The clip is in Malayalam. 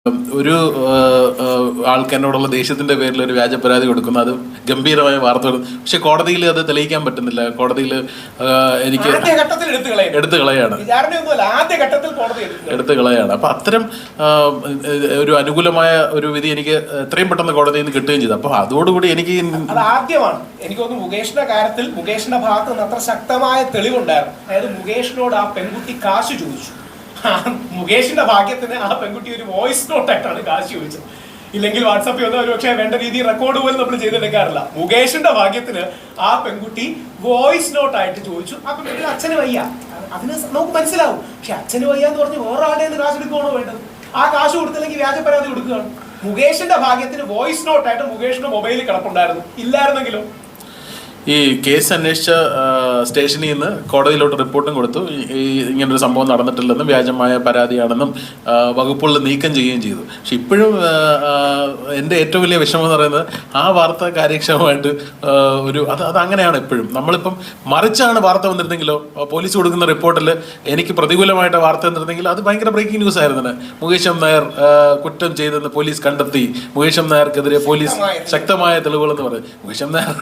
ഒരു ആൾക്ക് എന്നോടുള്ള ദേഷ്യത്തിന്റെ പേരിൽ ഒരു വ്യാജ പരാതി കൊടുക്കുന്നു, അത് ഗംഭീരമായ വാർത്തകൾ. പക്ഷെ കോടതിയിൽ അത് തെളിയിക്കാൻ പറ്റുന്നില്ല. കോടതിയിൽ എനിക്ക് എടുത്തു കളയാണ്. അപ്പൊ അത്തരം ഒരു അനുകൂലമായ ഒരു വിധി എനിക്ക് എത്രയും പെട്ടെന്ന് കോടതിയിൽ നിന്ന് കിട്ടുകയും ചെയ്തു. അപ്പൊ അതോടുകൂടി എനിക്ക് ആദ്യമാണ് എനിക്ക് തോന്നുന്നു മുകേഷിന്റെ കാര്യത്തിൽ മുകേഷിന്റെ ഭാഗത്ത് നിന്ന് അത്ര ശക്തമായ തെളിവുണ്ടായിരുന്നു. അതായത് മുകേഷിനോട് ആ പെൺകുട്ടി കാശ് ചോദിച്ചു. മുകേഷിന്റെ ഭാഗ്യത്തിന് ആ പെൺകുട്ടി ഒരു വോയിസ് നോട്ടായിട്ടാണ് കാശ് ചോദിച്ചത്. ഇല്ലെങ്കിൽ വാട്സാപ്പിൽ ഒന്നും ഒരു പക്ഷേ വേണ്ട രീതിയിൽ റെക്കോർഡ് പോലും നമ്മൾ ചെയ്തെടുക്കാറില്ല. മുകേഷിന്റെ ഭാഗ്യത്തിന് ആ പെൺകുട്ടി വോയിസ് നോട്ടായിട്ട് ചോദിച്ചു. ആ പെൺകുട്ടി അച്ഛന് വയ്യ, അതിന് നമുക്ക് മനസ്സിലാവും. പക്ഷെ അച്ഛന് വയ്യ എന്ന് പറഞ്ഞ് വേറെ ആളുടെ കാശ് എടുക്കുകയാണോ വേണ്ടത്? ആ കാശ് കൊടുത്തില്ലെങ്കിൽ വ്യാജ പരാതി കൊടുക്കുകയാണ്. മുകേഷിന്റെ ഭാഗ്യത്തിന് വോയിസ് നോട്ടായിട്ട് മുകേഷിന്റെ മൊബൈലിൽ കിടപ്പുണ്ടായിരുന്നു. ഇല്ലായിരുന്നെങ്കിലും ഈ കേസ് അന്വേഷിച്ച സ്റ്റേഷനിൽ നിന്ന് കോടതിയിലോട്ട് റിപ്പോർട്ടും കൊടുത്തു. ഇങ്ങനൊരു സംഭവം നടന്നിട്ടില്ലെന്നും വ്യാജമായ പരാതിയാണെന്നും വകുപ്പുകൾ നീക്കം ചെയ്യുകയും ചെയ്തു. പക്ഷെ ഇപ്പോഴും എൻ്റെ ഏറ്റവും വലിയ വിഷമം എന്ന് പറയുന്നത് ആ വാർത്ത കാര്യക്ഷമമായിട്ട് അത് അങ്ങനെയാണ്. ഇപ്പോഴും നമ്മളിപ്പം മറിച്ചാണ് വാർത്ത വന്നിരുന്നെങ്കിലോ, പോലീസ് കൊടുക്കുന്ന റിപ്പോർട്ടിൽ എനിക്ക് പ്രതികൂലമായിട്ട് വാർത്ത വന്നിരുന്നെങ്കിൽ അത് ഭയങ്കര ബ്രേക്കിംഗ് ന്യൂസ് ആയിരുന്നു. മുകേഷ് നായർ കുറ്റം ചെയ്തെന്ന് പോലീസ് കണ്ടെത്തി, മുകേഷ് നായർക്കെതിരെ പോലീസ് ശക്തമായ തെളിവുകളെന്ന് പറയും. മുകേഷ് നായർ